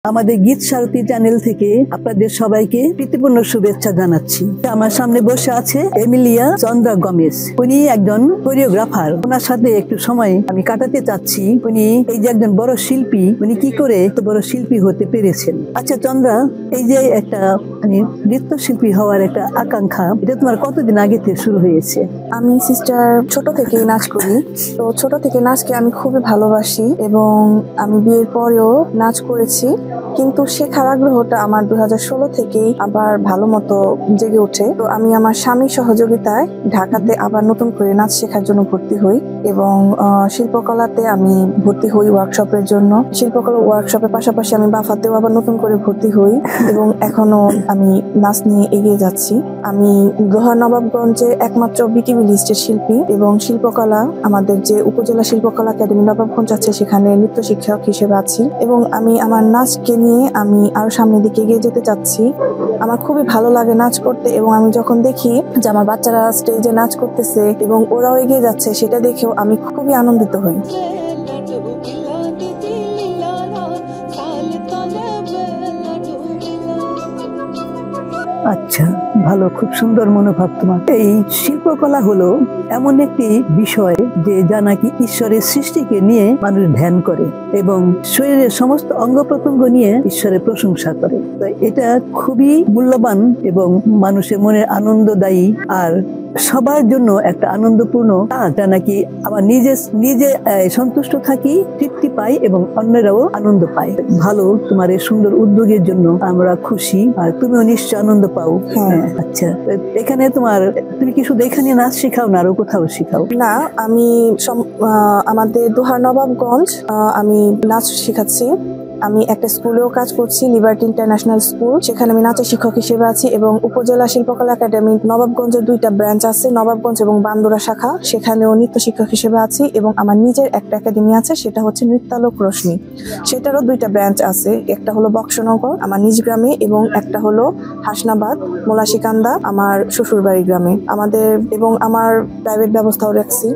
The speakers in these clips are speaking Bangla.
আমাদের গীত সারথী চ্যানেল থেকে আপনাদের সবাইকে প্রীতিপূর্ণ শুভেচ্ছা জানাচ্ছি। আমার সামনে বসে আছে এমিলিয়া চন্দ্রা গমেজ। উনি একজন কোরিওগ্রাফার। ওনার সাথে একটু সময় আমি কাটাতে চাচ্ছি। উনি এই যে একজন বড় শিল্পী, উনি কি করে এত বড় শিল্পী হতে পেরেছেন। আচ্ছা চন্দ্রা, এই যে একটা নৃত্য শিল্পী হওয়ার একটা আকাঙ্ক্ষা, এটা তোমার কতদিন আগে থেকে শুরু হয়েছে? আমি সিস্টার ছোট থেকেই নাচ করি। তো ছোট থেকে নাচকে আমি খুবই ভালোবাসি এবং আমি বিয়ের পরেও নাচ করেছি, কিন্তু শেখার আগ্রহটা আমার 2016 থেকেই আবার ভালো মতো জেগে ওঠে। তো আমি আমার স্বামীর সহযোগিতায় ঢাকাতে আবার নতুন করে নাচ শেখার জন্য ভর্তি হই এবং শিল্পকলাতে আমি ভর্তি হই ওয়ার্কশপের জন্য। শিল্পকলা ওয়ার্কশপের পাশাপাশি আমি বাফাতেও আবার নতুন করে ভর্তি হই এবং এখনো আমি নাচ নিয়ে এগিয়ে যাচ্ছি। আমি দোহার নবাবগঞ্জে একমাত্র বিটিভি লিস্টের শিল্পী এবং শিল্পকলা আমাদের যে উপজেলা শিল্পকলা একাডেমি নবাবগঞ্জ আছে সেখানে নৃত্য শিক্ষক হিসেবে আছি এবং আমি আমার নাচকে নিয়ে আমি আরো সামনের দিকে এগিয়ে যেতে চাচ্ছি। আমার খুবই ভালো লাগে নাচ করতে এবং আমি যখন দেখি যে আমার বাচ্চারা স্টেজে নাচ করতেছে এবং ওরাও এগিয়ে যাচ্ছে, সেটা দেখেও আমি খুবই আনন্দিত হই। আচ্ছা, ভালো, খুব সুন্দর মনোভাব তোমার। এই শিল্পকলা হলো এমন একটি বিষয় যে যা নাকি ঈশ্বরের সৃষ্টিকে নিয়ে মানুষ ধ্যান করে এবং শরীরের সমস্ত অঙ্গ প্রত্যঙ্গ নিয়ে ঈশ্বরের প্রশংসা করে। তো এটা খুবই মূল্যবান এবং মানুষের মনে আনন্দদায়ী আর সবার জন্য একটা আনন্দপূর্ণ কাজ, যা নাকি আমার নিজে সন্তুষ্ট থাকি, তৃপ্তি পাই এবং অন্যরাও আনন্দ পায়। ভালো, তোমার এই সুন্দর উদ্যোগের জন্য আমরা খুশি আর তুমিও নিশ্চয় আনন্দ পাও। হ্যাঁ। আচ্ছা, এখানে তুমি কি শুধু এখানে নাচ শেখাও না আরো কোথাও শেখাও? না, আমি আমাদের দোহার নবাবগঞ্জ আমি নাচ শেখাচ্ছি। আমি একটা স্কুলেও কাজ করছি, লিবার্টি ইন্টারন্যাশনাল স্কুল, সেখানে আমি নাচের শিক্ষক হিসেবে আছি এবং উপজেলা শিল্পকলা একাডেমি নবাবগঞ্জের 2টা ব্রাঞ্চ আছে, নবাবগঞ্জ এবং বান্দুরা শাখা, সেখানেও নৃত্য শিক্ষক হিসেবে আছি এবং আমার নিজের একটা একাডেমি আছে, সেটা হচ্ছে নৃত্যালোক রশ্মি। সেটারও 2টা ব্রাঞ্চ আছে, একটা হলো বক্সনগর আমার নিজ গ্রামে এবং একটা হলো হাসনাবাদ মোলাশিকান্দা আমার শ্বশুর বাড়ি গ্রামে। এবং আমার প্রাইভেট ব্যবস্থাও রাখছি।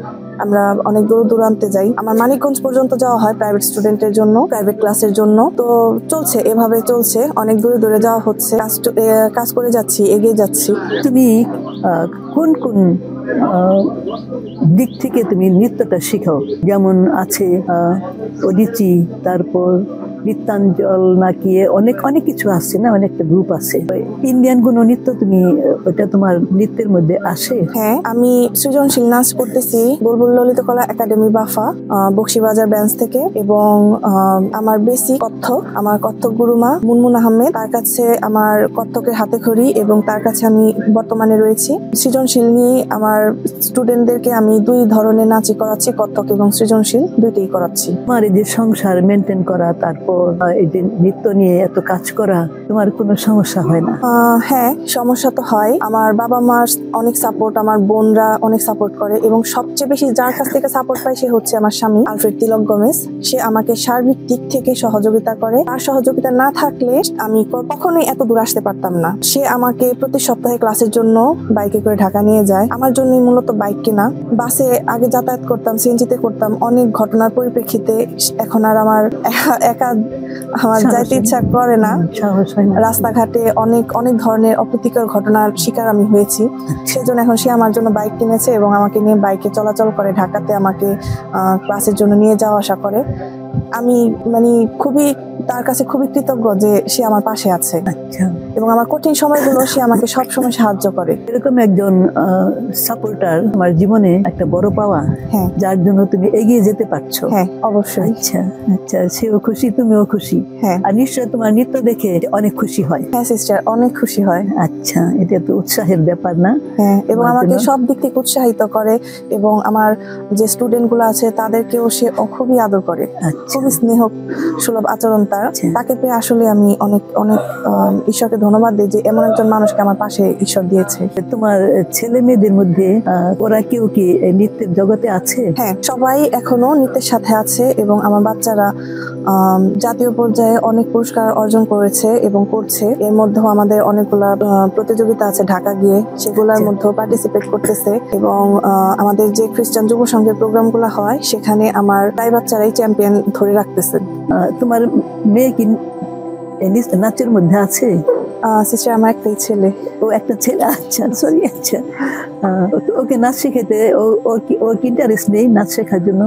আমরা অনেক দূর দূরান্তে যাই, আমার মানিকগঞ্জ পর্যন্ত যাওয়া হয় প্রাইভেট স্টুডেন্টের জন্য, প্রাইভেট ক্লাসের জন্য। তো চলছে, এভাবে চলছে, অনেক দূরে দূরে যাওয়া হচ্ছে, কাজ করে যাচ্ছি, এগিয়ে যাচ্ছি। তুমি কোন কোন দিক থেকে তুমি নৃত্যটা শিখাও? যেমন আছে অদিতি, তারপর নৃত্যাঞ্চল, নাকি অনেক কিছু আছে না, অনেকটা গ্রুপ আছে। ইন্ডিয়ান কোন নৃত্য তুমি ওটা তোমার নৃত্যের মধ্যে আসে? হ্যাঁ, আমি সৃজনশীল নাচ করতেছি বুলবুল ললিত কলা একাডেমি বাফা বক্সিবাজার ব্রাঞ্চ থেকে এবং আমার বেসিক কত্থক, আমার কত্থক গুরুমা মুনমুন আহমেদ, তার কাছে আমার কত্থকের হাতে খড়ি এবং তার কাছে আমি বর্তমানে রয়েছি। সৃজনশীল নিয়ে আমার স্টুডেন্টদেরকে আমি 2 ধরনের নাচই করাচ্ছি, কত্থক এবং সৃজনশীল দুইটাই করাচ্ছি। তোমার এই যে সংসার মেনটেন করা, তারপর এই যে নৃত্য নিয়ে এত কাজ করা, তোমার কোনো সমস্যা হয় না? হ্যাঁ, সমস্যা তো হয়। আমার বাবা মার অনেক সাপোর্ট, আমার বোনরা অনেক সাপোর্ট করে এবং সবচেয়ে বেশি যার কাছ থেকে সাপোর্ট পাই সে হচ্ছে আমার স্বামী আলফ্রেড তিলক গমেজ। সে আমাকে সার্বিক দিক থেকে সহযোগিতা করে। তার সহযোগিতা না থাকলে আমি কখনোই এত দূর আসতে পারতাম না। সে আমাকে প্রতি সপ্তাহে ক্লাসের জন্য বাইকে করে ঢাকা নিয়ে যায়। আমার জন্যই মূলত বাইক কেনা। বাসে আগে যাতায়াত করতাম, সিএনজিতে করতাম, অনেক ঘটনার পরিপ্রেক্ষিতে এখন আর আমার যাইতে ইচ্ছা করে না। রাস্তাঘাটে অনেক ধরনের অপ্রীতিকর ঘটনার শিকার আমি হয়েছি, সেজন্য এখন সে আমার জন্য বাইক কিনেছে এবং আমাকে নিয়ে বাইকে চলাচল করে, ঢাকাতে আমাকে ক্লাসের জন্য নিয়ে যাওয়া আসা করে। আমি তার কাছে খুবই কৃতজ্ঞ যে সে আমার পাশে আছে এবং আমার কঠিন সময়গুলো সে আমাকে সব সময় সাহায্য করে। এরকম একজন সাপোর্টার আমার জীবনে একটা বড় পাওয়া। হ্যাঁ, যার জন্য তুমি এগিয়ে যেতে পারছো। হ্যাঁ, অবশ্যই। আচ্ছা, সেও খুশি, তুমিও খুশি। হ্যাঁ, আর নিশ্চয় তোমার নৃত্য দেখে অনেক খুশি হয়। হ্যাঁ সিস্টার, অনেক খুশি হয়। আচ্ছা, এটা তো উৎসাহের ব্যাপার না? হ্যাঁ, এবং আমাকে সব দিক থেকে উৎসাহিত করে এবং আমার যে স্টুডেন্ট গুলো আছে তাদেরকেও সে খুবই আদর করে। খুবই স্নেহ সুলভ আচরণ তার। তাকে পেয়ে আসলে আমি অনেক ঈশ্বরকে ধন্যবাদ দিই যে এমন একজন মানুষকে আমার পাশে ঈশ্বর দিয়েছে। তোমার ছেলে মেয়েদের মধ্যে ওরা কেউ কি নৃত্যের জগতে আছে? হ্যাঁ, সবাই এখনো নৃত্যের সাথে আছে এবং আমার বাচ্চারা জাতীয় পর্যায়ে অনেক পুরস্কার অর্জন করেছে এবং করছে। এর মধ্যেও আমাদের অনেকগুলা প্রতিযোগিতা আছে ঢাকা গিয়ে, সেগুলোর মধ্যেও পার্টিসিপেট করতেছে এবং আমাদের যে খ্রিস্টান যুব সংঘের প্রোগ্রামগুলো হয় সেখানে আমার প্রায় বাচ্চারাই চ্যাম্পিয়ন ধরে রাখতেছে। তোমার মেয়ে কি নাচের মধ্যে আছে? সিস্টার আমার একটাই ছেলে। ও একটা ছেলে, আচ্ছা সরি, আচ্ছা। তো ওকে নাচ শেখাতে ওর কি ইন্টারেস্ট নেই নাচ শেখার জন্য?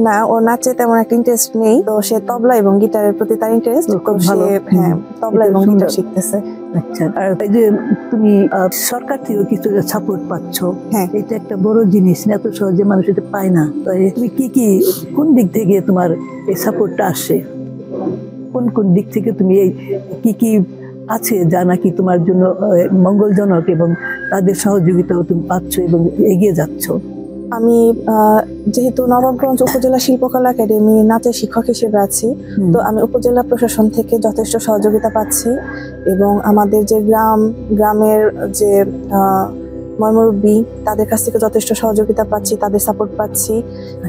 না, ও নাচে তেমন একটা ইন্টারেস্ট নেই, তো সে তবলা এবং গিটারের প্রতি তার ইন্টারেস্ট, তো সে হ্যাঁ তবলা এবং গিটার শিখতেছে। আচ্ছা, আর এই যে তুমি সরকার থেকে কিছু সাপোর্ট পাচ্ছ, হ্যাঁ, এটা একটা বড় জিনিস, এত সহজে মানুষ এটা পায় না। তো তুমি কোন দিক থেকে তোমার এই সাপোর্টটা আসে? কোন কোন দিক থেকে তুমি এই কি আছে যা নাকি তোমার জন্য মঙ্গলজনক এবং তাদের সহযোগিতাও তুমি পাচ্ছ এবং এগিয়ে যাচ্ছ? আমি যেহেতু নবাবগঞ্জ উপজেলা শিল্পকলা একাডেমি নাচের শিক্ষক হিসেবে আছি, তো আমি উপজেলা প্রশাসন থেকে যথেষ্ট সহযোগিতা পাচ্ছি এবং আমাদের যে গ্রামের যে মর্মরব্বী তাদের কাছ থেকে যথেষ্ট সহযোগিতা পাচ্ছি, তাদের সাপোর্ট পাচ্ছি।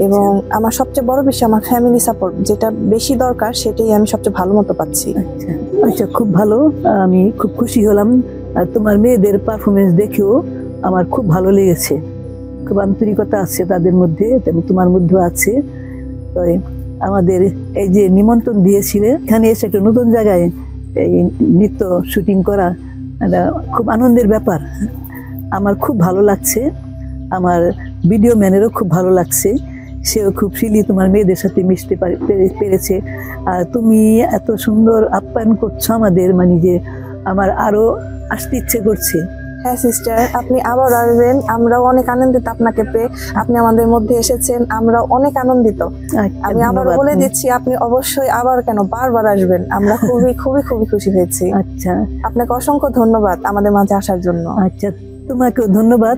এবং আমার সবচেয়ে বড় বিষয় আমার ফ্যামিলি সাপোর্ট, যেটা বেশি দরকার সেটাই আমি সবচেয়ে ভালো মতো পাচ্ছি। আচ্ছা আচ্ছা, খুব ভালো, আমি খুব খুশি হলাম। তোমার মেয়েদের পারফরমেন্স দেখেও আমার খুব ভালো লেগেছে, খুব আন্তরিকতা আছে তাদের মধ্যে, তোমার মধ্যেও আছে। তো আমাদের এই যে নিমন্ত্রণ দিয়েছিলে, এখানে এসে একটা নতুন জায়গায় এই নৃত্য শুটিং করা এটা খুব আনন্দের ব্যাপার। আমার খুব ভালো লাগছে, আমার ভিডিও ম্যানেরও খুব ভালো লাগছে, সেও খুব ফ্রিলি তোমার মেয়েদের সাথে মিশতে পেরেছে। আর তুমি এত সুন্দর আপ্যায়ন করছো আমাদের, মানে যে আমার আরো আসতে ইচ্ছে করছে। হ্যাঁ সিস্টার, আপনি আবার আসবেন, আমরাও অনেক আনন্দিত আপনাকে পেয়ে। আপনি আমাদের মধ্যে এসেছেন, আমরা অনেক আনন্দিত। আমি আবার বলে দিচ্ছি, আপনি অবশ্যই আবার কেন বারবার আসবেন, আমরা খুবই খুবই খুবই খুশি হয়েছি। আচ্ছা, আপনাকে অসংখ্য ধন্যবাদ আমাদের মাঝে আসার জন্য। আচ্ছা, তোমাকেও ধন্যবাদ,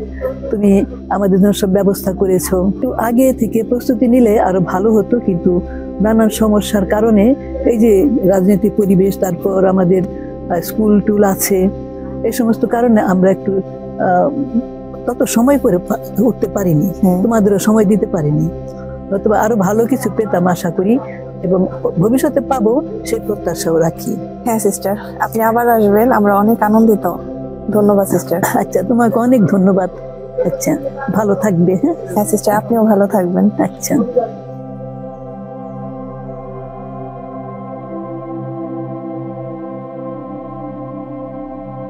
তুমি আমাদের জন্য সব ব্যবস্থা করেছো। একটু আগে থেকে প্রস্তুতি নিলে আরো ভালো হতো, কিন্তু নানান সমস্যার কারণে, এই যে রাজনৈতিক পরিবেশ, তারপর আমাদের স্কুল টুল আছে, এই সমস্ত কারণে আমরা একটু তত সময় করে উঠতে পারিনি, তোমাদেরও সময় দিতে পারিনি। অথবা আরো ভালো কিছু পেতাম আশা করি, এবং ভবিষ্যতে পাবো সেই প্রত্যাশাও রাখি। হ্যাঁ সিস্টার, আপনি আবার আসবেন, আমরা অনেক আনন্দিত। ধন্যবাদ সিস্টার। আচ্ছা, তোমাকে অনেক ধন্যবাদ। আচ্ছা, ভালো থাকবে। হ্যাঁ সিস্টার, আপনিও ভালো থাকবেন। আচ্ছা।